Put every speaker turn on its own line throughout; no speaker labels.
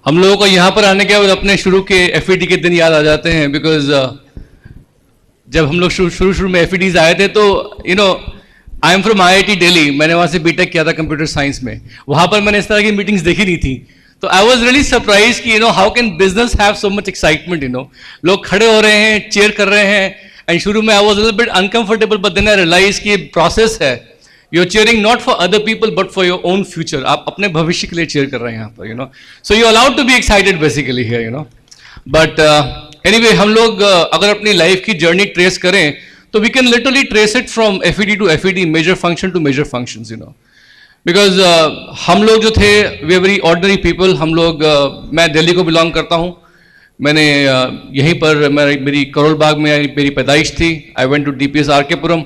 हम लोगों को यहाँ पर आने के बाद अपने शुरू के एफईडी के दिन याद आ जाते हैं, बिकॉज जब हम लोग शुरू में एफईडीज आए थे तो I am from IIT Delhi, मैंने वहाँ से बीटेक किया था कंप्यूटर साइंस में। वहाँ पर मैंने इस तरह की मीटिंग्स देखी नहीं थी, तो आई वॉज रियली सरप्राइज कि how can business have so much excitement. लोग खड़े हो रहे हैं, चेयर कर रहे हैं, एंड शुरू में I was little bit uncomfortable, but then I realize कि प्रोसेस है। You are chairing not for other people but for your own future. आप अपने भविष्य के लिए चेयर कर रहे हैं यहाँ पर, so you allowed to be excited basically here, but anyway हम लोग अगर अपनी लाइफ की जर्नी ट्रेस करें तो we can literally trace it from FED to FED, major function to major functions, because हम लोग जो थे we are very ordinary people. हम लोग मैं दिल्ली को बिलोंग करता हूँ। मैंने यहीं पर मेरी करोल बाग में मेरी पैदाइश थी। आई वेंट टू DPS RK-पुरम।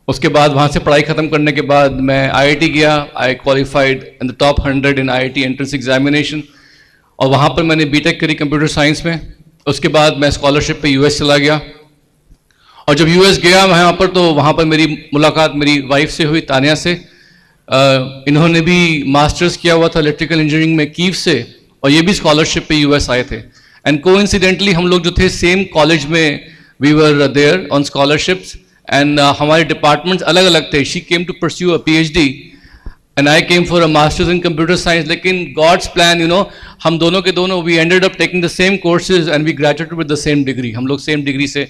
उसके बाद वहाँ से पढ़ाई ख़त्म करने के बाद मैं IIT गया। आई qualified in the top 100 in IIT entrance examination, और वहाँ पर मैंने बीटेक करी कंप्यूटर साइंस में। उसके बाद मैं स्कॉलरशिप पे US चला गया, और जब US गया वहाँ पर मेरी मुलाकात मेरी वाइफ से हुई, तानिया से। इन्होंने भी मास्टर्स किया हुआ था इलेक्ट्रिकल इंजीनियरिंग में कीव से, और ये भी स्कॉलरशिप पे US आए थे। एंड कोइंसिडेंटली हम लोग जो थे सेम कॉलेज में we were there on scholarships, and हमारे डिपार्टमेंट्स अलग अलग थे। She came to pursue a PhD and I came for a masters in computer science. लेकिन गॉड्स प्लान, हम दोनों के दोनों we ended up taking the same courses and we graduated with the same degree. हम लोग same degree से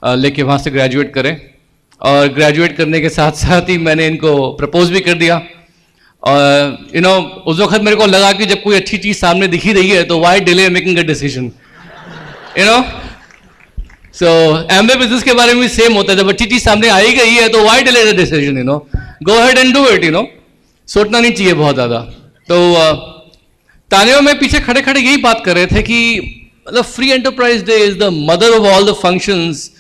लेके वहाँ से ग्रेजुएट करें, और ग्रेजुएट करने के साथ साथ ही मैंने इनको प्रपोज भी कर दिया। और उस वक्त मेरे को लगा कि जब कोई अच्छी चीज़ सामने दिखी रही है तो why delay making a decision, so Amway business के बारे में भी सेम होता है। जब अच्छी चीज़ सामने आई गई है तो why delay the decision, go ahead and do it, सोचना नहीं चाहिए बहुत ज़्यादा। तो तानियों में पीछे खड़े खड़े यही बात कर रहे थे कि मतलब free enterprise day is the mother of all the functions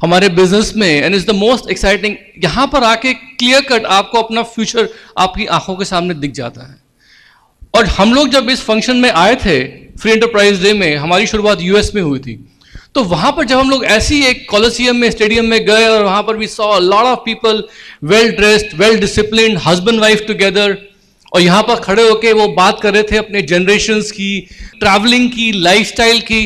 हमारे बिजनेस में, and is the most exciting. यहाँ पर आके क्लियर कट आपको अपना फ्यूचर आपकी आंखों के सामने दिख जाता है। और हम लोग जब इस फंक्शन में आए थे फ्री एंटरप्राइज डे में, हमारी शुरुआत US में हुई थी, तो वहाँ पर जब हम लोग ऐसी एक कॉलोसियम में स्टेडियम में गए, और वहाँ पर we saw a lot of people well dressed, well disciplined, husband wife together, और यहाँ पर खड़े होके वो बात कर रहे थे अपने जनरेशन्स की, ट्रैवलिंग की, लाइफस्टाइल की,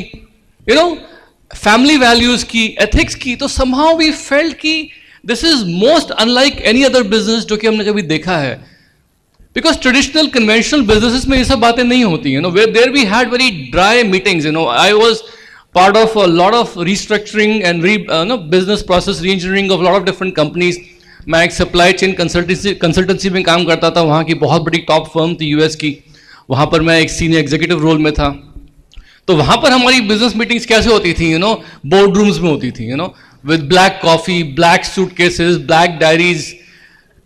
फैमिली वैल्यूज की, एथिक्स की। तो समहाउ वी फेल्ट कि this is most unlike any other business जो कि हमने कभी देखा है, बिकॉज ट्रेडिशनल कन्वेंशनल बिजनेसेस में ये सब बातें नहीं होती, there we had very dry meetings. I was part of a lot of restructuring and business process re-engineering of a lot of different companies. मैं एक सप्लाई चेन कंसल्टेंसी में काम करता था। वहाँ की बहुत बड़ी टॉप फर्म थी US की, वहाँ पर मैं एक सीनियर एग्जीक्यूटिव रोल में था। तो वहाँ पर हमारी बिजनेस मीटिंग्स कैसे होती थी, बोर्ड रूम्स में होती थी, with black coffee, black suitcases, black diaries,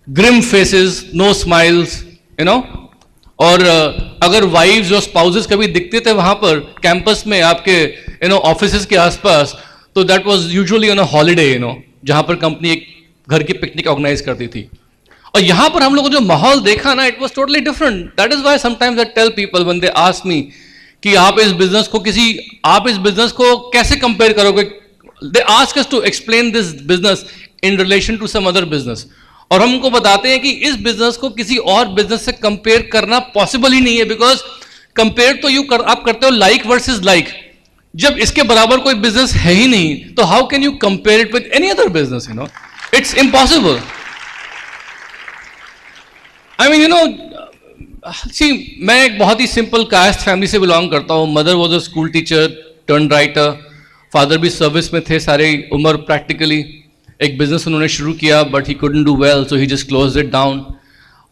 grim faces, no smiles, और अगर वाइफ्स और स्पाउसेस कभी दिखते थे वहाँ पर कैंपस में आपके ऑफिसेज के आसपास, तो that was usually on a holiday, जहाँ पर कंपनी एक घर की पिकनिक ऑर्गेनाइज करती थी। और यहाँ पर हम लोगों को जो माहौल देखा ना, it was totally different. That is why sometimes I tell people when they ask me कि आप इस बिजनेस को कैसे कंपेयर करोगे, they ask us to explain this business in relation to some other business, और हम उनको बताते हैं कि इस बिजनेस को किसी और बिजनेस से कंपेयर करना पॉसिबल ही नहीं है, बिकॉज कंपेयर तो आप करते हो लाइक वर्सेस लाइक। जब इसके बराबर कोई बिजनेस है ही नहीं, तो how can you compare it with any other business, it's impossible. I mean see, मैं एक बहुत ही सिंपल कास्ट फैमिली से बिलोंग करता हूँ। Mother was a school teacher turn writer, father भी सर्विस में थे सारी उम्र प्रैक्टिकली। एक बिजनेस उन्होंने शुरू किया but he couldn't do well, so he just closed it down.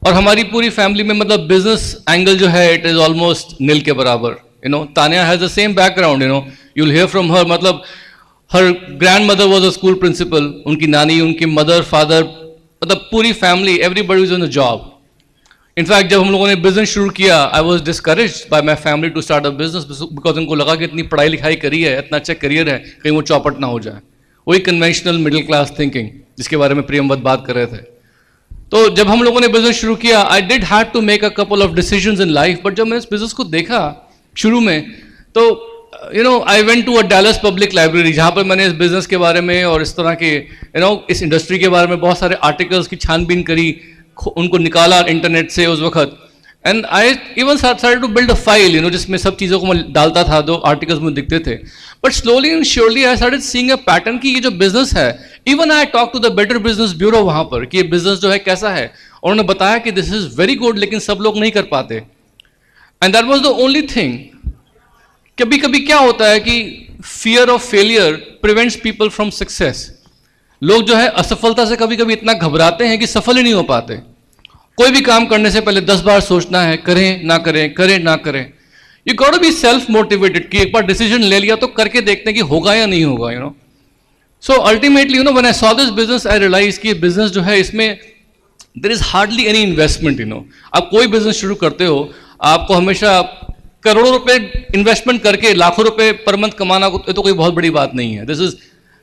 और हमारी पूरी फैमिली में मतलब बिजनेस एंगल जो है इट इज ऑलमोस्ट नील के बराबर। Tania has the same background, you'll hear from her, मतलब her grandmother was a school principal, उनकी नानी, उनकी मदर, फादर, मतलब पूरी family, everybody was on a job. In fact, जब हम लोगों ने बिजनेस शुरू किया, I was discouraged by my family to start a business because उनको लगा कि इतनी पढ़ाई लिखाई करी है, इतना अच्छा करियर है, कहीं वो चौपट ना हो जाए। वही कन्वेंशनल मिडिल क्लास थिंकिंग जिसके बारे में प्रियमवत बात कर रहे थे। तो जब हम लोगों ने बिजनेस शुरू किया, I did have to make a couple of decisions in life, but जब मैंने इस बिजनेस को देखा शुरू में, तो I went to a Dallas public library, जहाँ पर मैंने इस बिजनेस के बारे में और इस तरह के इस इंडस्ट्री के बारे में बहुत सारे आर्टिकल्स की छानबीन करी, उनको निकाला इंटरनेट से उस वक्त, and I even started to build a file, जिसमें सब चीज़ों को मैं डालता था, जो आर्टिकल्स मुझे दिखते थे. But slowly and surely I started seeing a pattern कि ये जो बिजनेस है, even I talk to the Better Business Bureau वहां पर कि ये बिजनेस जो है कैसा है, और उन्होंने बताया कि दिस इज वेरी गुड, लेकिन सब लोग नहीं कर पाते. And that was the only thing. कभी कभी क्या होता है कि fear of failure prevents people from success. लोग जो है असफलता से कभी कभी इतना घबराते हैं कि सफल ही नहीं हो पाते. कोई भी काम करने से पहले 10 बार सोचना है, करें ना करें, करें ना करें. You got to be self motivated कि एक बार डिसीजन ले लिया तो करके देखते हैं कि होगा या नहीं होगा. So ultimately when I saw this business I realize कि बिजनेस जो है इसमें there is hardly any investment. आप कोई बिजनेस शुरू करते हो, आपको हमेशा करोड़ों रुपए इन्वेस्टमेंट करके लाखों रुपए पर मंथ कमाना तो कोई बहुत बड़ी बात नहीं है. This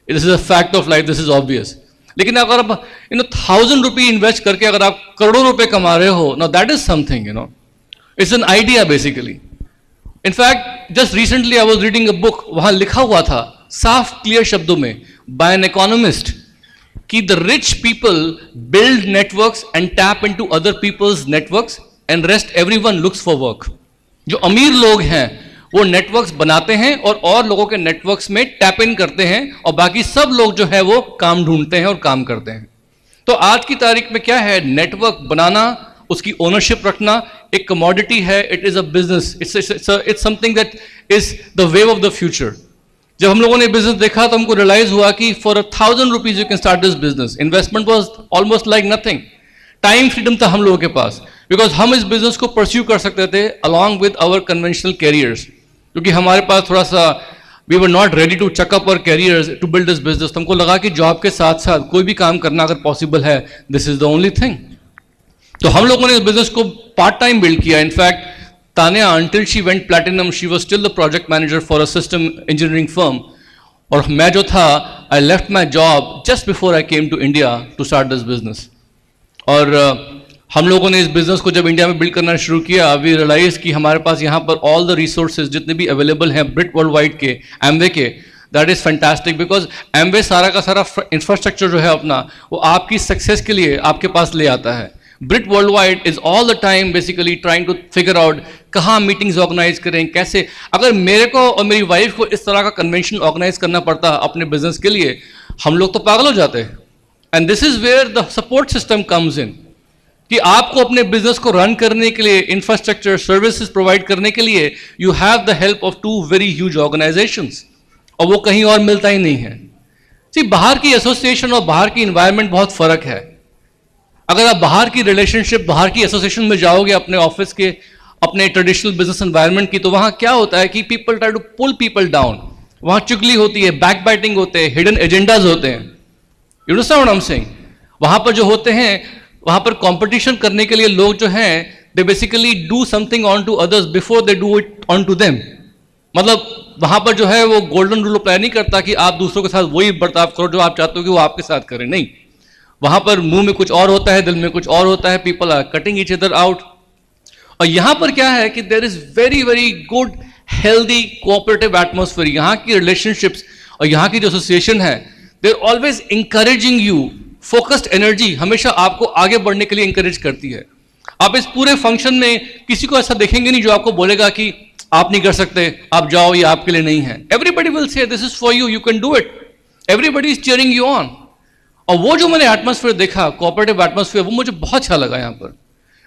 is a fact of life, this is obvious. लेकिन अगर आप 1,000 रुपये इन्वेस्ट करके अगर आप करोड़ों रुपए कमा रहे हो, now that is something. It's an idea basically. In fact just recently I was reading a book, वहां लिखा हुआ था साफ क्लियर शब्दों में by an economist that the rich people build networks and tap into other people's networks and rest everyone looks for work. जो अमीर लोग हैं वो नेटवर्क्स बनाते हैं और लोगों के नेटवर्क्स में टैप इन करते हैं, और बाकी सब लोग जो है वो काम ढूंढते हैं और काम करते हैं. तो आज की तारीख में क्या है, नेटवर्क बनाना, उसकी ओनरशिप रखना एक कमोडिटी है. It is a business, it's something that is the wave of the future. जब हम लोगों ने बिजनेस देखा तो हमको रियलाइज हुआ कि for 1,000 rupees you can start this business. Investment was almost like nothing. Time freedom था हम लोगों के पास, बिकॉज हम इस बिजनेस को परस्यू कर सकते थे along with our conventional careers. क्योंकि हमारे पास थोड़ा सा we were not ready to check up our careers to build this business. हमको लगा कि जॉब के साथ साथ कोई भी काम करना अगर पॉसिबल है, this is the only thing. तो हम लोगों ने इस बिजनेस को पार्ट टाइम बिल्ड किया. In fact Tania, until she went platinum, she was still the project manager for a system engineering firm. और मैं जो था, I left my job just before I came to India to start this business. और हम लोगों ने इस बिजनेस को जब इंडिया में बिल्ड करना शुरू किया, वी रियलाइज कि हमारे पास यहाँ पर ऑल द रिसोर्सेज जितने भी अवेलेबल हैं ब्रिट वर्ल्ड वाइड के, एमवे के, that is fantastic. Because Amway सारा का सारा इंफ्रास्ट्रक्चर जो है अपना, वो आपकी सक्सेस के लिए आपके पास ले आता है. Brit worldwide is all the time basically trying to figure out कहाँ मीटिंग्स ऑर्गेनाइज करें, कैसे. अगर मेरे को और मेरी वाइफ को इस तरह का कन्वेंशन ऑर्गेनाइज करना पड़ता अपने बिजनेस के लिए, हम लोग तो पागल हो जाते हैं. And this is where the support system comes in, कि आपको अपने बिजनेस को रन करने के लिए इंफ्रास्ट्रक्चर सर्विसेज प्रोवाइड करने के लिए you have the help of 2 very huge organisations, और वो कहीं और मिलता ही नहीं है. जी, बाहर की एसोसिएशन और बाहर की इन्वायरमेंट बहुत फर्क है. अगर आप बाहर की रिलेशनशिप, बाहर की एसोसिएशन में जाओगे अपने ऑफिस के, अपने ट्रेडिशनल बिजनेस एनवायरनमेंट की, तो वहां क्या होता है कि people try to pull people down. वहां चुगली होती है, बैक बाइटिंग होते हैं, हिडन एजेंडाज होते हैं. You understand what I am saying? वहां पर जो होते हैं, वहां पर कंपटीशन करने के लिए लोग जो हैं, they basically do something on to others before they do it on to them. मतलब वहां पर जो है वो गोल्डन रूल अप्लाई नहीं करता कि आप दूसरों के साथ वही बर्ताव करो जो आप चाहते हो कि वो आपके साथ करें. नहीं, वहां पर मुंह में कुछ और होता है, दिल में कुछ और होता है. People are cutting each other out. और यहां पर क्या है कि there is very very good healthy cooperative atmosphere. यहाँ की रिलेशनशिप्स और यहाँ की जो एसोसिएशन है, they are always encouraging you. Focused energy हमेशा आपको आगे बढ़ने के लिए इंकरेज करती है. आप इस पूरे फंक्शन में किसी को ऐसा देखेंगे नहीं जो आपको बोलेगा कि आप नहीं कर सकते, आप जाओ, ये आपके लिए नहीं है. Everybody will say this is for you, you can do it. Everybody is cheering you on. और वो जो मैंने एटमॉस्फेयर देखा, कोऑपरेटिव एटमॉस्फेयर, वो मुझे बहुत अच्छा लगा यहाँ पर.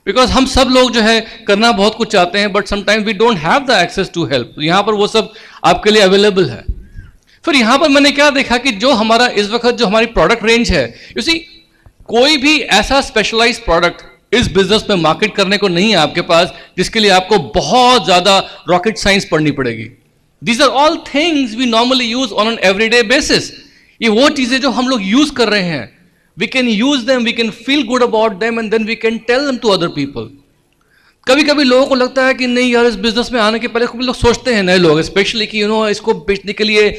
बिकॉज हम सब लोग जो है करना बहुत कुछ चाहते हैं, but sometimes we don't have the access to help. यहाँ पर वो सब आपके लिए अवेलेबल है. फिर यहाँ पर मैंने क्या देखा कि जो हमारा इस वक्त जो हमारी प्रोडक्ट रेंज है, यू सी, कोई भी ऐसा स्पेशलाइज्ड प्रोडक्ट इस बिजनेस में मार्केट करने को नहीं है आपके पास, जिसके लिए आपको बहुत ज्यादा रॉकेट साइंस पढ़नी पड़ेगी. These are all things we normally use on an everyday basis. ये वो चीजें जो हम लोग यूज कर रहे हैं, we can use them, we can feel good about them, and then we can tell them to other people. कभी कभी लोगों को लगता है कि नहीं यार, इस बिजनेस में आने के पहले कुछ लोग सोचते हैं, नए लोग स्पेशली, कि इसको बेचने के लिए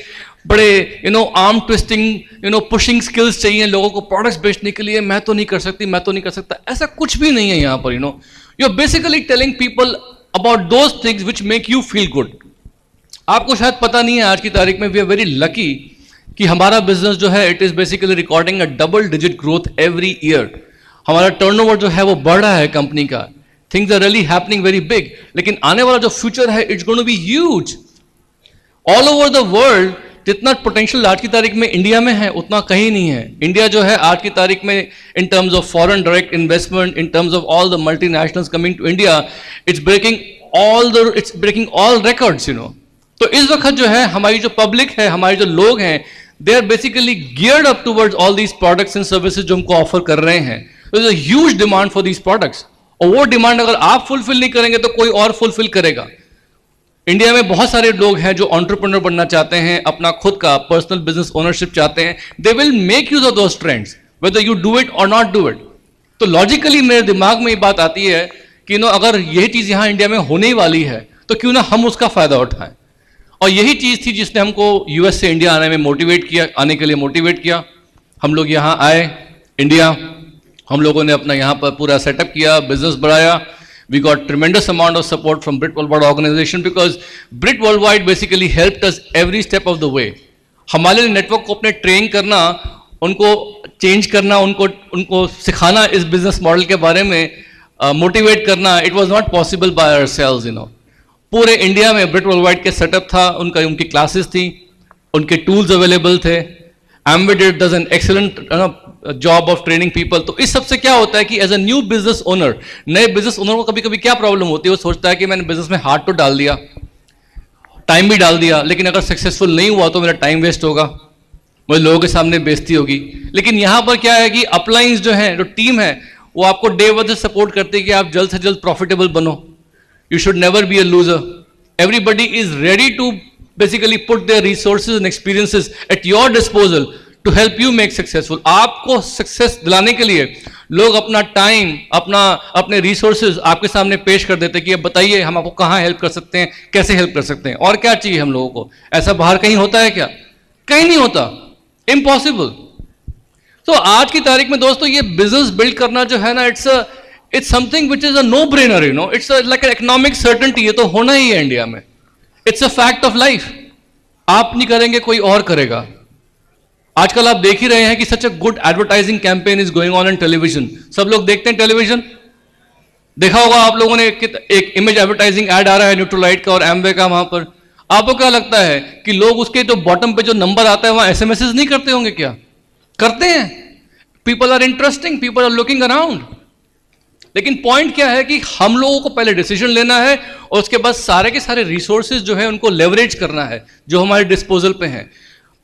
बड़े आर्म ट्विस्टिंग पुशिंग स्किल्स चाहिए लोगों को प्रोडक्ट्स बेचने के लिए. मैं तो नहीं कर सकती, मैं तो नहीं कर सकता. ऐसा कुछ भी नहीं है यहाँ पर. You are basically telling people about those things which make you feel good. आपको शायद पता नहीं है, आज की तारीख में वी आर वेरी लकी कि हमारा बिजनेस जो है, it is basically recording a double digit growth every year. हमारा टर्नओवर जो है वो बढ़ रहा है कंपनी का. Things are really happening very big, लेकिन आने वाला जो फ्यूचर है it's going to be huge all over the world. जितना पोटेंशियल आज की तारीख में इंडिया में है उतना कहीं नहीं है। इंडिया जो है आज की तारीख में in terms of foreign direct investment, in terms of all the multinationals coming to India, it's breaking all records, you know. तो इस वक्त जो है हमारी जो पब्लिक है, हमारे जो लोग हैं, they are basically geared up towards all these products and services जो हमको ऑफर कर रहे हैं। There is a huge demand for these products, और वो डिमांड अगर आप फुलफिल नहीं करेंगे तो कोई और फुलफिल करेगा। इंडिया में बहुत सारे लोग हैं जो एंटरप्रेन्योर बनना चाहते हैं, अपना खुद का पर्सनल बिजनेस ओनरशिप चाहते हैं। They will make use of those trends whether you do it और नॉट डू इट। तो लॉजिकली मेरे दिमाग में ये बात आती है कि नो अगर यही चीज यहां इंडिया में होने वाली है तो क्यों ना हम उसका फायदा उठाएं। और यही चीज थी जिसने हमको यूएस से इंडिया आने के लिए मोटिवेट किया। हम लोग यहाँ आए इंडिया, हम लोगों ने अपना यहाँ पर पूरा सेटअप किया, बिजनेस बढ़ाया। We got tremendous amount of support from Brit Worldwide organization because Brit Worldwide basically helped us every step of the way. हमारे नेटवर्क को अपने ट्रेन करना, उनको चेंज करना, उनको सिखाना इस बिजनेस मॉडल के बारे में, मोटिवेट करना, it was not possible by ourselves, you know. पूरे इंडिया में ब्रिट वर्ल्डवाइड के सेटअप था, उनकी क्लासेस थी, उनके टूल्स अवेलेबल थे। Ambit does an excellent job of training people. तो इस सबसे क्या होता है कि as a new business owner, नए बिजनेस ओनर को कभी कभी क्या प्रॉब्लम होती है, वो सोचता है कि मैंने बिजनेस में हाथ तो डाल दिया, टाइम भी डाल दिया, लेकिन अगर सक्सेसफुल नहीं हुआ तो मेरा टाइम वेस्ट होगा, मुझे लोगों के सामने बेइज्जती होगी। लेकिन यहां पर क्या है कि अपलाइंस जो है, जो टीम है, वो आपको डे वन से सपोर्ट करते हैं कि आप जल्द से जल्द प्रॉफिटेबल बनो। You should never be a loser. Everybody is ready to basically put their resources and experiences at your disposal to help you make successful. आपको सक्सेस दिलाने के लिए लोग अपना टाइम, अपने रिसोर्सेज आपके सामने पेश कर देते हैं कि अब बताइए हम आपको कहाँ हेल्प कर सकते हैं, कैसे हेल्प कर सकते हैं, और क्या चाहिए हम लोगों को। ऐसा बाहर कहीं होता है क्या? कहीं नहीं होता, इम्पॉसिबल। तो आज की तारीख में दोस्तों ये बिजनेस बिल्ड करना जो है ना, it's something which is a no brainer, you know. It's like economic certainty, ये तो होना ही है इंडिया में। It's a fact of life. आप नहीं करेंगे कोई और करेगा। आजकल आप देख ही रहे हैं कि such a good advertising campaign is going on in television. सब लोग देखते हैं टेलीविजन, देखा होगा आप लोगों ने, एक इमेज एडवर्टाइजिंग एड आ रहा है न्यूट्रोलाइट का और एमवे का। वहां पर आपको क्या लगता है कि लोग उसके जो बॉटम पे जो नंबर आता है वहां एसएमएसेस नहीं करते होंगे? क्या करते हैं? People are interesting, people are looking around. लेकिन पॉइंट क्या है कि हम लोगों को पहले डिसीजन लेना है और उसके बाद सारे के सारे रिसोर्सेज जो है उनको लेवरेज करना है जो हमारे डिस्पोजल पे हैं।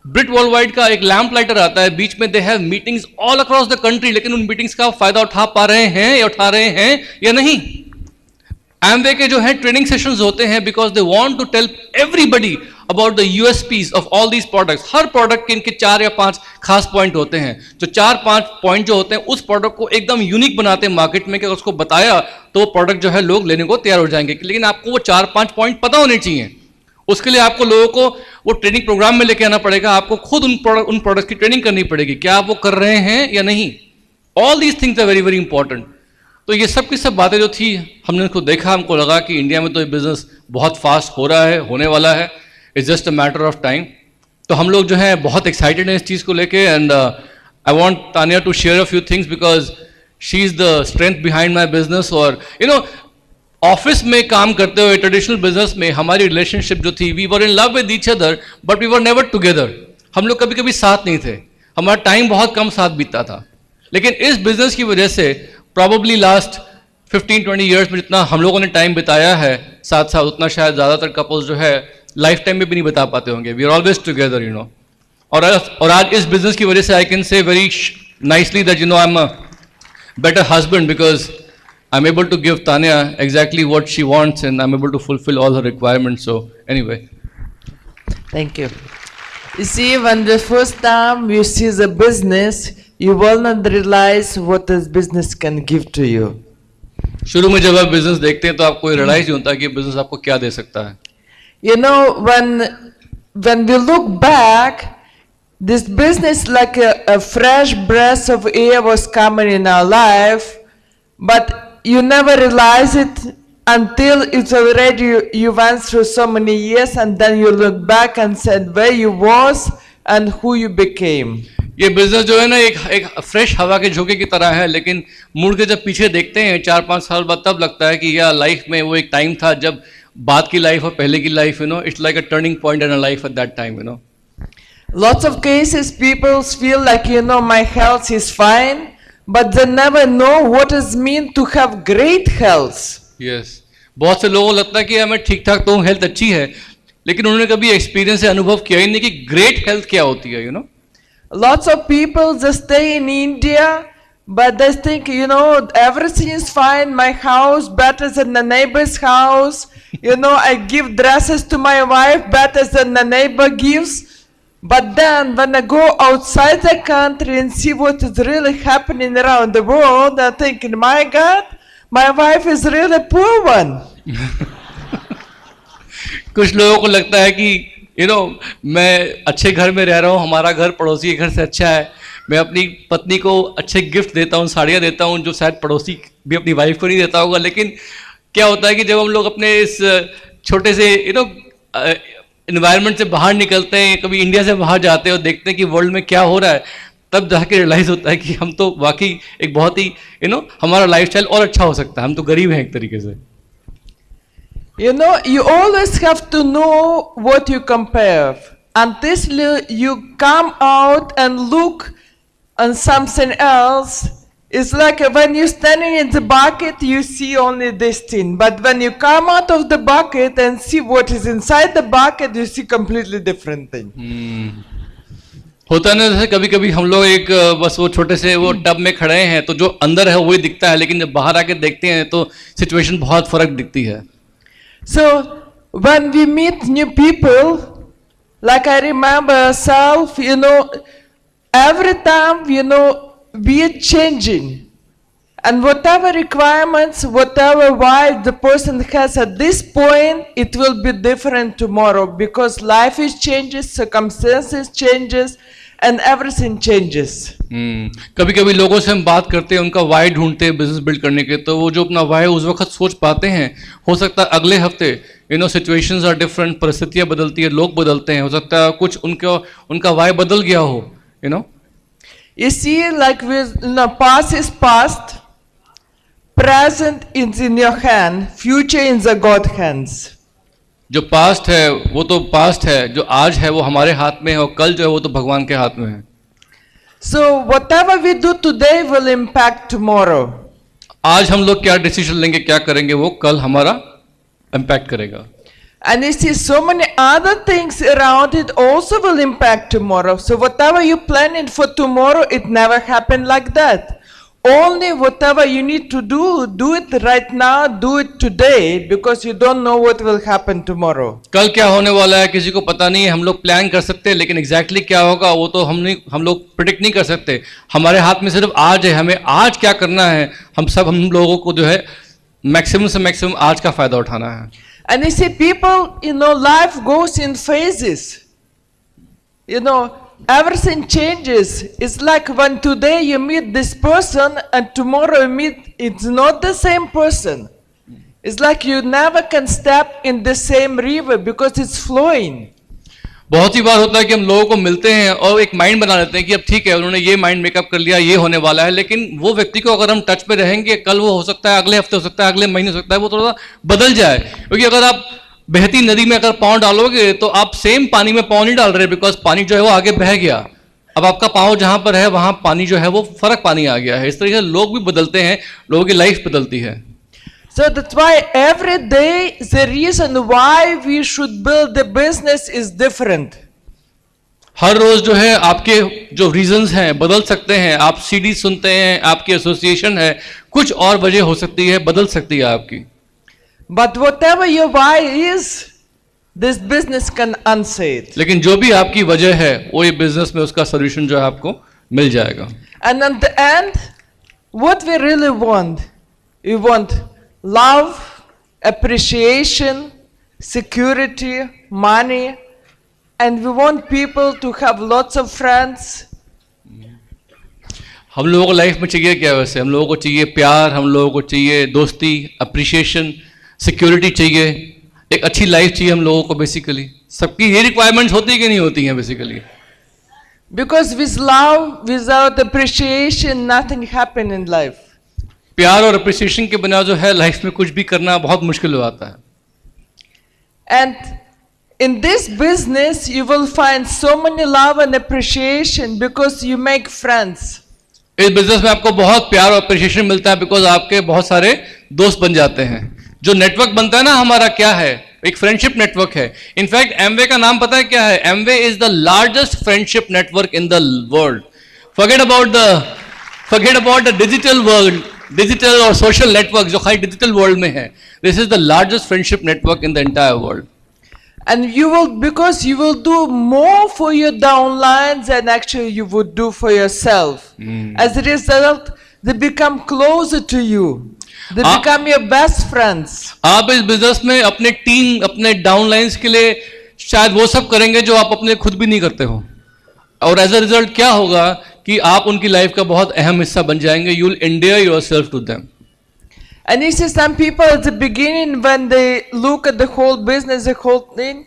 ब्रिट वर्ल्डवाइड का एक लैंप लाइटर आता है, बीच में they have meetings all across the country, लेकिन उन मीटिंग्स का फायदा उठा पा रहे हैं या उठा रहे हैं या नहीं? एमवे के जो है ट्रेनिंग सेशंस होते हैं because they want to tell everybody about the USPs of all these products. हर प्रोडक्ट के इनके 4 या 5 खास पॉइंट होते हैं, जो 4-5 पॉइंट जो होते हैं उस प्रोडक्ट को एकदम यूनिक बनाते हैं मार्केट में, कि अगर उसको बताया तो वो प्रोडक्ट जो है लोग लेने को तैयार हो जाएंगे। लेकिन आपको वो 4-5 पॉइंट पता होने चाहिए। उसके लिए आपको लोगों को वो ट्रेनिंग प्रोग्राम में लेके आना पड़ेगा, आपको खुद उन प्रोडक्ट की ट्रेनिंग करनी पड़ेगी, क्या आप वो कर रहे हैं या नहीं। All these things are very very important. तो ये सब की सब बातें जो थी हमने उसको देखा, हमको लगा कि इंडिया में तो ये बिजनेस बहुत फास्ट हो रहा है, होने वाला है, it's just a matter of time. तो हम लोग जो है बहुत एक्साइटेड हैं इस चीज़ को लेके। And I want Tania to share a few things because she is the strength behind my business. और यू नो ऑफिस में काम करते हुए ट्रेडिशनल बिजनेस में हमारी रिलेशनशिप जो थी, we were in love with each other but we were never together. हम लोग कभी कभी साथ नहीं थे, हमारा टाइम बहुत कम साथ बीतता था। लेकिन इस बिजनेस की वजह से प्रॉबली लास्ट 15-20 ईयर्स में जितना हम लोगों ने टाइम बिताया है साथ साथ, उतना शायद ज़्यादातर कपल्स जो है लाइफ टाइम में भी नहीं बता पाते होंगे। We are always together, you know. और आज इस बिजनेस की वजह से I can say very nicely that you know I am a better husband because I'm able to give Tanya exactly what she wants and I'm able to fulfill all her requirements. So anyway.
Thank you. You see, when the first time you see the business, you will not realize what this business can give to you.
शुरू में जब आप business देखते हैं तो आपको realise नहीं होता कि बिजनेस आपको क्या दे सकता है।
You know, when we look back, this business like a fresh breath of air was coming in our life, but you never realize it until it's already you went through so many years, and then you look back and said where you was and who you became.
ये business जो है ना एक fresh हवा के झोंके की तरह है, लेकिन मुड़ के जब पीछे देखते हैं 4-5 साल बाद, तब लगता है कि यार लाइफ में वो एक टाइम था जब बाद की लाइफ और पहले की life, it's like a turning point in a life at that time,
Lots of cases people feel like, my health is fine, but they never know what it means to have great health.
Yes, बहुत से लोगों को लगता है कि यार मैं ठीक ठाक तो हूँ, हेल्थ अच्छी है, लेकिन उन्होंने कभी एक्सपीरियंस या अनुभव किया ही नहीं कि ग्रेट हेल्थ क्या होती है,
Lots of people just stay in India, but they think, everything is fine, my house better than the neighbor's house, I give dresses to my wife better than the neighbor gives. But then when I go outside the country and see what is really happening around the world, I'm thinking, my God, my wife is really a poor one.
कुछ लोगों को लगता है कि मैं अच्छे घर में रह रहा हूँ, हमारा घर पड़ोसी के घर से अच्छा है, मैं अपनी पत्नी को अच्छे गिफ्ट देता हूँ, साड़ियाँ देता हूँ, जो शायद पड़ोसी भी अपनी वाइफ को नहीं देता होगा। लेकिन क्या होता है कि जब हम लोग अपने इस छोटे से एनवायरनमेंट से बाहर निकलते हैं, कभी इंडिया से बाहर जाते हैं और देखते हैं कि वर्ल्ड में क्या हो रहा है, तब जाके रियलाइज होता है कि हम तो वाकई एक बहुत ही हमारा लाइफस्टाइल और अच्छा हो सकता है, हम तो गरीब हैं एक तरीके से।
You always have to know what you compare. Until you come out and look on something else, it's like when you're standing in the bucket, you see only this thing. But when you come out of the bucket and see what is inside the bucket, you see completely different thing.
होता है ना, जैसे कभी कभी हम लोग एक बस वो छोटे से वो टब में खड़े हैं तो जो अंदर है वही दिखता है, लेकिन जब बाहर आके देखते हैं तो सिचुएशन बहुत फर्क दिखती है।
So when we meet new people, like I remember myself, every time, we are changing. And whatever requirements, whatever why the person has at this point, it will be different tomorrow because life is changes, circumstances changes, and everything changes.
कभी कभी लोगों से हम बात करते हैं, उनका Y ढूंढते हैं बिजनेस बिल्ड करने के, तो वो जो अपना वाई उस वक्त सोच पाते हैं, हो सकता है अगले हफ्ते सिचुएशंस आर डिफरेंट, परिस्थितियां बदलती है, लोग बदलते हैं, हो सकता है कुछ उनका वाई बदल गया हो।
You see, like past is past, present is in your hand, future in the God hands.
जो पास्ट है वो तो पास्ट है, जो आज है वो हमारे हाथ में है, और कल जो है वो तो भगवान के हाथ में है।
So whatever we do today will impact tomorrow.
आज हम लोग क्या डिसीजन लेंगे, क्या करेंगे, वो कल हमारा इम्पैक्ट करेगा।
And you see, so many other things around it also will impact tomorrow. So whatever you planning for tomorrow, it never happened like that. Only whatever you need to do it right now, do it today, because you don't know what will happen tomorrow.
कल क्या होने वाला है किसी को पता नहीं है, हम लोग प्लान कर सकते हैं, लेकिन एग्जैक्टली क्या होगा वो तो हम लोग प्रिडिक्ट नहीं कर सकते। हमारे हाथ में सिर्फ आज है, हमें आज क्या करना है, हम लोगों को जो है मैक्सिमम से मैक्सिमम आज का फायदा उठाना है।
And you see, people, life goes in phases. Everything changes. It's like when today you meet this person and tomorrow you meet, it's not the same person. It's like you never can step in the same river because it's flowing.
बहुत ही बार होता है कि हम लोगों को मिलते हैं और एक माइंड बना लेते हैं कि अब ठीक है, उन्होंने ये माइंड मेकअप कर लिया, ये होने वाला है, लेकिन वो व्यक्ति को अगर हम टच में रहेंगे, कल वो हो सकता है, अगले हफ्ते हो सकता है, अगले महीने हो सकता है वो थोड़ा बदल जाए। क्योंकि अगर आप बहती नदी में अगर पाँव डालोगे तो आप सेम पानी में पाँव नहीं डाल रहे, बिकॉज पानी जो है वो आगे बह गया, अब आपका पाँव जहां पर है वहां पानी जो है वो फर्क पानी आ गया है। इस तरीके से लोग भी बदलते हैं, लोगों की लाइफ बदलती है।
So that's why every day the reason why we should build the business is different.
हर रोज जो है आपके जो रीजंस हैं बदल सकते हैं। आप सीडी सुनते हैं, आपकी एसोसिएशन है, कुछ और वजह हो सकती है, बदल सकती है आपकी।
But whatever your why is, this business can answer it.
लेकिन जो भी आपकी वजह है वो ये बिजनेस में उसका सोल्यूशन जो है आपको मिल जाएगा।
And at the end, what we really want, we want love, appreciation, security, money, and we want people to have lots of friends.
हम लोगों को लाइफ में चाहिए क्या? वैसे हम लोगों को चाहिए प्यार, हम लोगों को चाहिए दोस्ती, अप्रिशिएशन, सिक्योरिटी चाहिए, एक अच्छी लाइफ चाहिए हम लोगों को। बेसिकली सबकी ये रिक्वायरमेंट्स होती है कि नहीं होती हैं basically?
Because with love, without appreciation, nothing happens in life.
प्यार और अप्रिसिएशन के बिना जो है लाइफ में कुछ भी करना बहुत मुश्किल हो जाता है।
And in this business, you will find so many love and appreciation because you make friends.
इस बिजनेस में आपको बहुत प्यार और अप्रिसिएशन मिलता है बिकॉज आपके बहुत सारे दोस्त बन जाते हैं। जो नेटवर्क बनता है ना हमारा, क्या है, एक फ्रेंडशिप नेटवर्क है। इनफैक्ट एमवे का नाम पता है क्या है? Amway is the largest friendship network in the world. Forget about the digital world, digital और सोशल नेटवर्क जो खाली डिजिटल वर्ल्ड में है। This is the largest friendship network in the entire world.
And you will, because you will do more for your downlines than actually you would do for yourself. As a result, they become closer to you. They become your best friends.
आप इस business में अपने team, अपने downlines के लिए शायद वो सब करेंगे जो आप अपने खुद भी नहीं करते हो, और एज अ रिजल्ट क्या होगा कि आप उनकी लाइफ का बहुत अहम हिस्सा बन जाएंगे। You will endear yourself to them.
And you see, some people at the beginning, when they look at the whole business, the whole thing,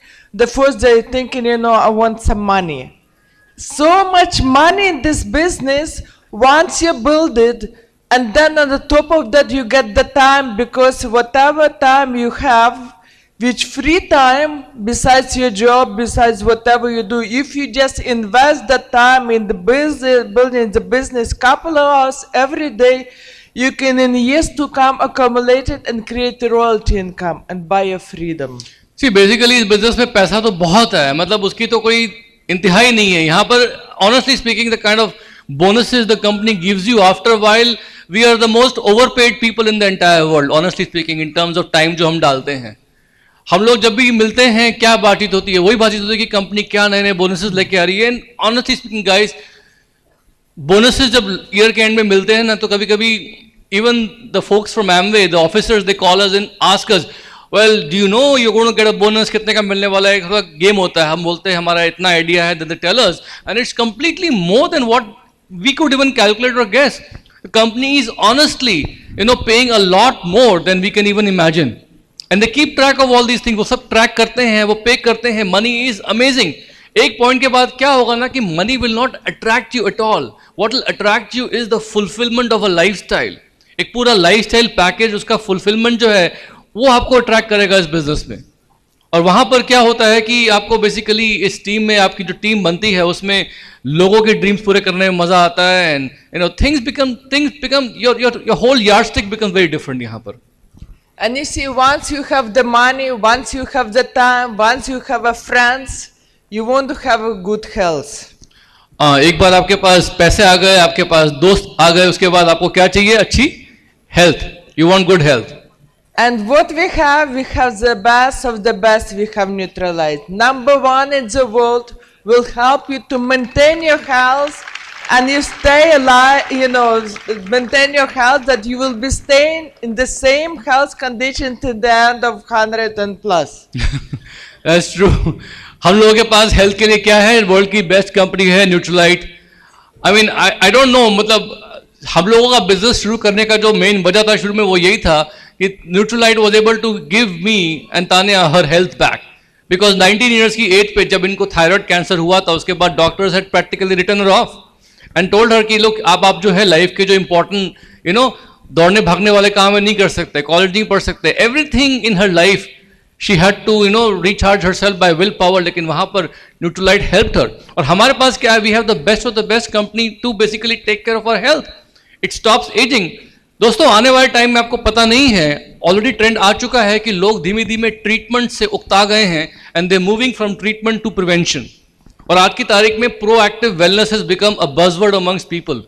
the first they're thinking, you know, I want some money. So much money in this business, once you build it, and then on the top of that you get the time, because whatever time you have, which free time, besides your job, besides whatever you do, if you just invest the time in the business, building the business, couple of hours every day, you can in years to come accumulate it and create royalty income and buy your freedom.
See, basically इस business में पैसा तो बहुत है, मतलब उसकी तो कोई इंतहाई नहीं है। यहाँ पर honestly speaking, the kind of bonuses the company gives you after a while, we are the most overpaid people in the entire world, honestly speaking, in terms of time जो हम डालते हैं। हम लोग जब भी मिलते हैं क्या बातचीत होती है? वही बातचीत होती है कि कंपनी क्या नए नए बोनसेस लेके आ रही है। ऑनेस्टली स्पीकिंग गाइस, बोनसेस जब ईयर के एंड में मिलते हैं ना, तो कभी कभी even the folks from Amway, the officers, they call us and ask us, well do you know you are going to get a bonus, कितने का मिलने वाला है? थोड़ा गेम होता है, हम बोलते हैं हमारा इतना आइडिया है, they tell us, and it's completely more than what we could even calculate और guess. The company is honestly paying a lot more than we can even imagine, and they keep track of all these things. वो सब track करते हैं, वो pay करते हैं। Money is amazing. एक point के बाद क्या होगा ना कि money will not attract you at all. What will attract you is the fulfilment of a lifestyle. एक पूरा लाइफस्टाइल पैकेज, उसका फुलफिलमेंट जो है वो आपको अट्रैक्ट करेगा इस बिजनेस में। और वहां पर क्या होता है कि आपको बेसिकली इस टीम में, आपकी जो टीम बनती है उसमें लोगों के ड्रीम्स पूरे करने में मजा आता है, and things become your whole yardstick become very different यहाँ पर।
And you see, once you have the money, once you have the time, once you have a friends, you want to have a good health.
एक बार आपके पास पैसे आ गए, आपके पास दोस्त आ गए, उसके बाद आपको क्या चाहिए? अच्छी health. You want good health.
And what we have the best of the best. We have neutralized. Number one in the world will help you to maintain your health, and you stay alive, maintain your health, that you will be staying in the same health condition to the end of 100 and plus.
That's true. हम लोगों के पास health के लिए क्या है? World की best company है Nutrilite. I don't know, मतलब हम लोगों का बिजनेस शुरू करने का जो मेन वजह था शुरू में वो यही था कि Nutrilite was able to give me and Tania her health back, because 19 years की एज पे जब इनको थायराइड कैंसर हुआ था, उसके बाद doctors had practically written her off and told her कि लोग आप जो है लाइफ के जो इंपॉर्टेंट दौड़ने भागने वाले काम है नहीं कर सकते, कॉलेज नहीं पढ़ सकते, everything in her life she had to recharge herself by will power, लेकिन वहां पर न्यूट्रलाइट हेल्प्ड हर। और हमारे पास क्या है? We have the best of the best company to basically take care of our health. It stops ageing. दोस्तों, आने वाले टाइम में आपको पता नहीं है, ऑलरेडी ट्रेंड आ चुका है कि लोग धीमे धीमे ट्रीटमेंट से उकता गए हैं, and they moving from treatment to prevention. और आज की तारीख में proactive wellness has become a buzzword amongst people,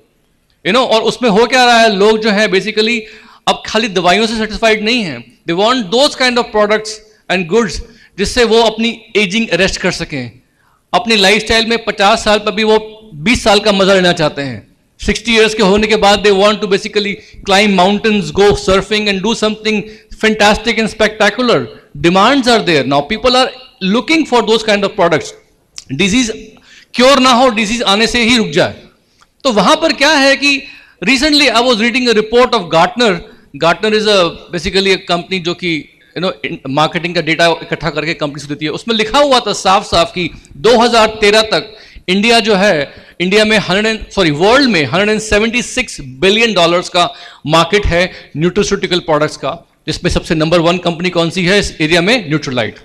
और उसमें हो क्या रहा है, लोग जो है बेसिकली अब खाली दवाइयों से सेटिस्फाइड नहीं है, they want those kind of products and goods जिससे वो अपनी एजिंग अरेस्ट कर सकें। अपनी लाइफस्टाइल में 50 साल पर भी वो 20 साल का मजा लेना चाहते हैं। 60 years के होने के बाद they want to basically climb mountains, go surfing and do something fantastic and spectacular. Demands are there. Now people are looking for those kind of products. Disease cure ना हो, disease आने से ही रुक जाए। तो वहां पर क्या है कि recently I was reading a report of Gartner. Gartner is basically a company जो कि मार्केटिंग का डेटा इकट्ठा करके कंपनी से देती है। उसमें लिखा हुआ था साफ साफ कि 2013 तक इंडिया जो है, इंडिया में वर्ल्ड में $176 बिलियन का मार्केट है न्यूट्रास्यूटिकल प्रोडक्ट्स का, जिसमें सबसे नंबर 1 कंपनी कौन सी है इस एरिया में? न्यूट्रीलाइट।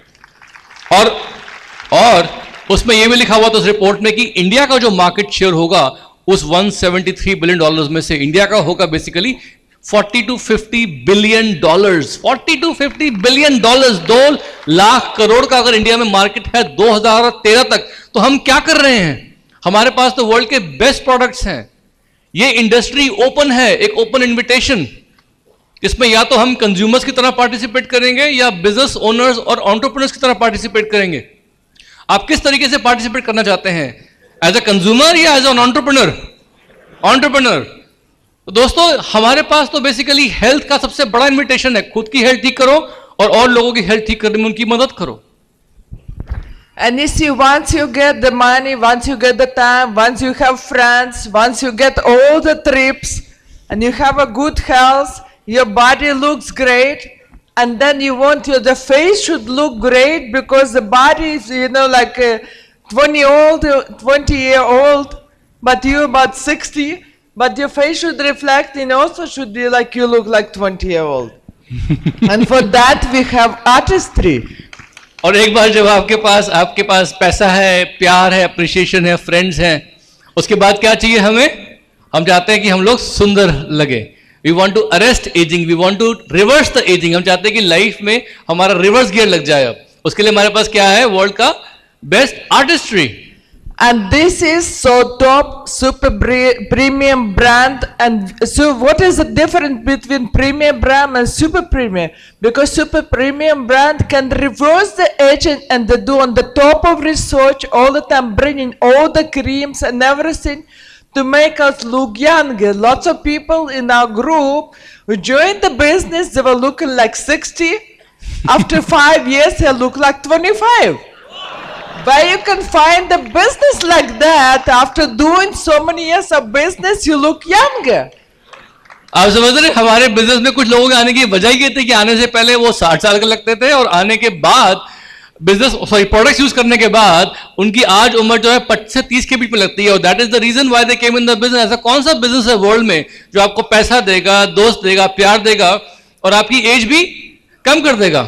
और उसमें यह भी लिखा हुआ था उस रिपोर्ट में कि इंडिया का जो मार्केट शेयर होगा उस $173 बिलियन में से इंडिया का होगा basically $40 to 50 billion. $40 to 50 billion, 2 lakh crore का अगर इंडिया में मार्केट है 2013 तक, तो हम क्या कर रहे हैं? हमारे पास तो वर्ल्ड के बेस्ट प्रोडक्ट्स हैं। ये इंडस्ट्री ओपन है, एक ओपन इन्विटेशन। इसमें या तो हम कंज्यूमर्स की तरह पार्टिसिपेट करेंगे या बिजनेस ओनर्स और एंटरप्रेन्योर्स की तरह पार्टिसिपेट करेंगे। आप किस तरीके से पार्टिसिपेट करना चाहते हैं, एज अ कंज्यूमर या एज एन एंटरप्रेन्योर? एंटरप्रेन्योर। तो दोस्तों, हमारे पास तो बेसिकली हेल्थ का सबसे बड़ा इन्विटेशन है। खुद की हेल्थ ठीक करो और लोगों की हेल्थ ठीक करने में उनकी मदद करो।
And you see, once you get the money, once you get the time, once you have friends, once you get all the trips, and you have a good health, your body looks great, and then you want the face should look great because the body is, like 20-year-old, but you're about 60, but your face should reflect, also should be like you look like 20-year-old. And for that we have artistry.
और एक बार जब आपके पास पैसा है, प्यार है, appreciation है, friends हैं, उसके बाद क्या चाहिए हमें? हम चाहते हैं कि हम लोग सुंदर लगे। We want to arrest ageing, we want to reverse the ageing. हम चाहते हैं कि लाइफ में हमारा रिवर्स गियर लग जाए। अब उसके लिए हमारे पास क्या है? वर्ल्ड का best artistry.
And this is so top super premium brand. And so what is the difference between premium brand and super premium? Because super premium brand can reverse the aging and they do on the top of research all the time, bringing all the creams and everything to make us look younger. Lots of people in our group who joined the business, they were looking like 60. After 5 years, they look like 25. Where you can find the business like that, after doing so many years of business, you look younger.
आप समझ रहे, हमारे business में कुछ लोगों के आने की वजह ये थी कि आने से पहले वो 60 साल के लगते थे और आने के बाद प्रोडक्ट्स यूज करने के बाद उनकी आज उम्र जो है 25 से 30 के बीच में लगती है। और that is the reason why they came in the business. ऐसा कौन सा बिजनेस है वर्ल्ड में जो आपको पैसा देगा, दोस्त देगा, प्यार देगा और आपकी एज भी कम कर देगा?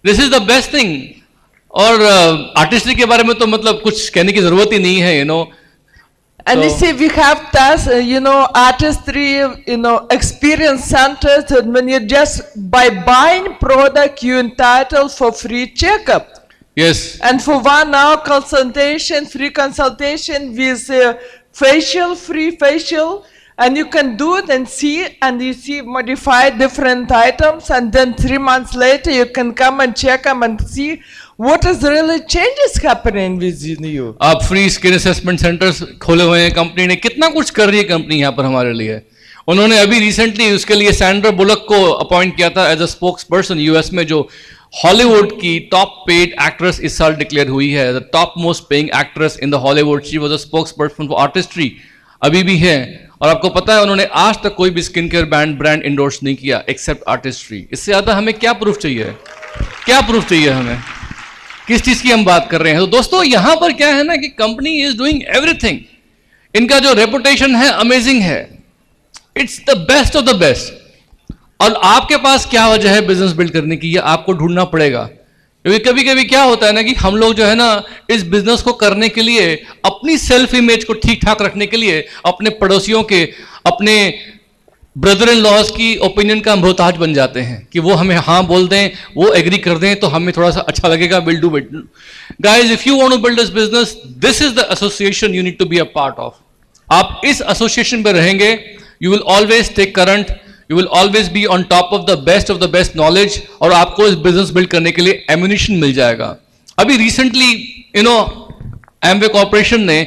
This is the best thing. और आर्टिस्ट्री के बारे में तो मतलब कुछ कहने की जरूरत ही नहीं है,
And you see, we have this, artistry, experience centers, and when you just, by buying product, you entitled for free checkup.
Yes.
And for 1 hour consultation, free consultation with free facial, and you can do it and see, modify different items, and then 3 months later, you can come and check them and see what is really changes happening with you.
आप free skin assessment centres खोले हुए हैं company ने, कितना कुछ कर रही है कंपनी यहाँ पर हमारे लिए। उन्होंने अभी रिसेंटली उसके लिए सैंड्रा बुलक को अपॉइंट किया था as a spokesperson US में, जो हॉलीवुड की टॉप पेड एक्ट्रेस इस साल डिक्लेयर हुई है, the top most paying actress in the Hollywood. She was a spokes person for artistry, अभी भी है। और आपको पता है उन्होंने आज तक कोई भी स्किन केयर ब्रांड इंडोर्स नहीं किया एक्सेप्ट आर्टिस्ट्री। इससे ज्यादा हमें क्या प्रूफ चाहिए? क्या प्रूफ चाहिए हमें? किस चीज की हम बात कर रहे हैं? तो दोस्तों, यहां पर क्या है ना कि कंपनी इज डूइंग एवरीथिंग। इनका जो रेपुटेशन है अमेजिंग है, it's the best of the best. और आपके पास क्या वजह है बिजनेस बिल्ड करने की, ये आपको ढूंढना पड़ेगा। क्योंकि कभी कभी क्या होता है ना कि हम लोग जो है ना इस बिजनेस को करने के लिए, अपनी सेल्फ इमेज को ठीक ठाक रखने के लिए, अपने पड़ोसियों के, अपने ब्रदर इन लॉज की ओपिनियन का मोहताज बन जाते हैं कि वो हमें हाँ बोल दें, वो एग्री कर दें तो हमें थोड़ा सा अच्छा लगेगा, will do it. Guys, if you want to build this business, this is the association you need to be a part of. आप इस एसोसिएशन में रहेंगे, you will always stay current, you will always be on top of the best knowledge, और आपको इस business build करने के लिए एम्यूनिशन मिल जाएगा। अभी रिसेंटली एमवे कॉर्पोरेशन ने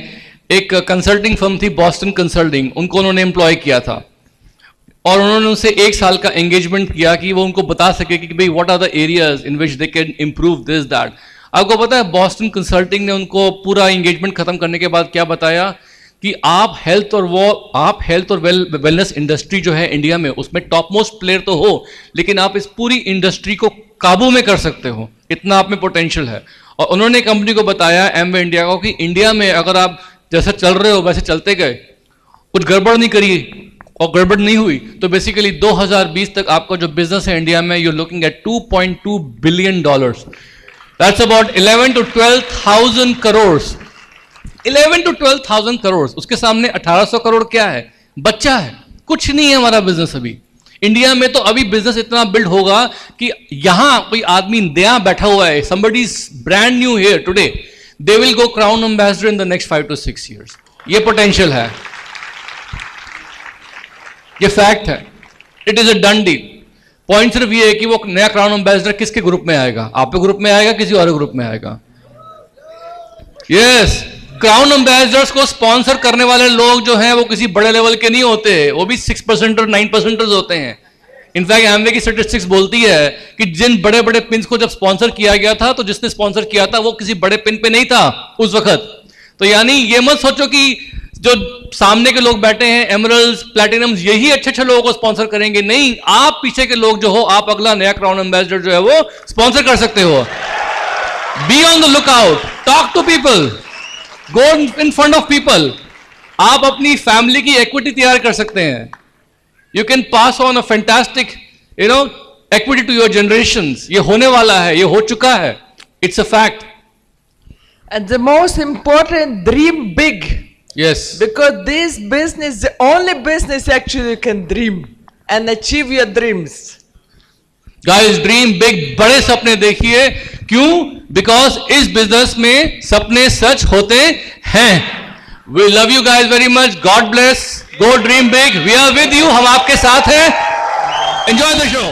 एक कंसल्टिंग फर्म थी बॉस्टन कंसल्टिंग, उनको उन्होंने एम्प्लॉय किया था और उन्होंने उनसे 1 साल का एंगेजमेंट किया कि वो उनको बता सके कि भाई what are the areas in which they can improve this that. आपको पता है बॉस्टन कंसल्टिंग ने उनको पूरा एंगेजमेंट खत्म करने के बाद क्या बताया कि आप हेल्थ और वेलनेस इंडस्ट्री जो है इंडिया में, उसमें टॉप मोस्ट प्लेयर तो हो, लेकिन आप इस पूरी इंडस्ट्री को काबू में कर सकते हो, इतना आप में पोटेंशियल है। और उन्होंने कंपनी को बताया, एमवे इंडिया को, कि इंडिया में अगर आप जैसे चल रहे हो वैसे चलते गए, कुछ गड़बड़ नहीं करी और गड़बड़ नहीं हुई, तो बेसिकली 2020 तक आपका जो बिजनेस है इंडिया में, you looking at $2.2 billion. That's about 11 to 12,000 crore. 11 to 12,000 crore, उसके सामने 1800 करोड़ क्या है? बच्चा है, कुछ नहीं है हमारा बिजनेस अभी। इंडिया में तो अभी बिजनेस इतना बिल्ड होगा कि यहां कोई आदमी नया बैठा हुआ है, somebody is brand new here today, they will go crown ambassador in the next 5 to 6 years। ये पोटेंशियल है, ये फैक्ट है, it is a done deal. Point सिर्फ ये है कि वो नया क्राउन एम्बेसडर किसके ग्रुप में आएगा? आप पे ग्रुप में आएगा, किसी और ग्रुप में आएगा? यस, क्राउन एम्बेसडर्स को स्पॉन्सर करने वाले लोग जो हैं वो किसी बड़े लेवल के नहीं होते, वो भी 6% और 9% होते हैं। इनफैक्ट एमवे की स्टैटिस्टिक्स बोलती है कि जिन बड़े बड़े पिन्स को जब स्पॉन्सर किया गया था, तो जिसने स्पॉन्सर किया था वो किसी बड़े पिन पे नहीं था उस वक्त। तो यानी ये मत सोचो कि जो सामने के लोग बैठे हैं, एमरल्ड्स, प्लैटिनम्स, यही अच्छे अच्छे लोगों को स्पॉन्सर करेंगे। नहीं, आप पीछे के लोग जो हो, आप अगला नया क्राउन एम्बेसडर जो है वो स्पॉन्सर कर सकते हो। Be on the lookout, talk to people, go in front of people. आप अपनी फैमिली की इक्विटी तैयार कर सकते हैं। You can pass on a fantastic equity to your generations. ये होने वाला है, ये हो चुका है, it's a fact.
And the most important, dream big.
Yes.
Because this business, the only business actually you can dream and achieve your dreams.
Guys, dream big, बड़े सपने देखिए। क्यों? Because इस बिजनेस में सपने सच होते हैं। We love you guys very much. God bless. Go dream big. We are with you. हम आपके साथ हैं. Enjoy the show.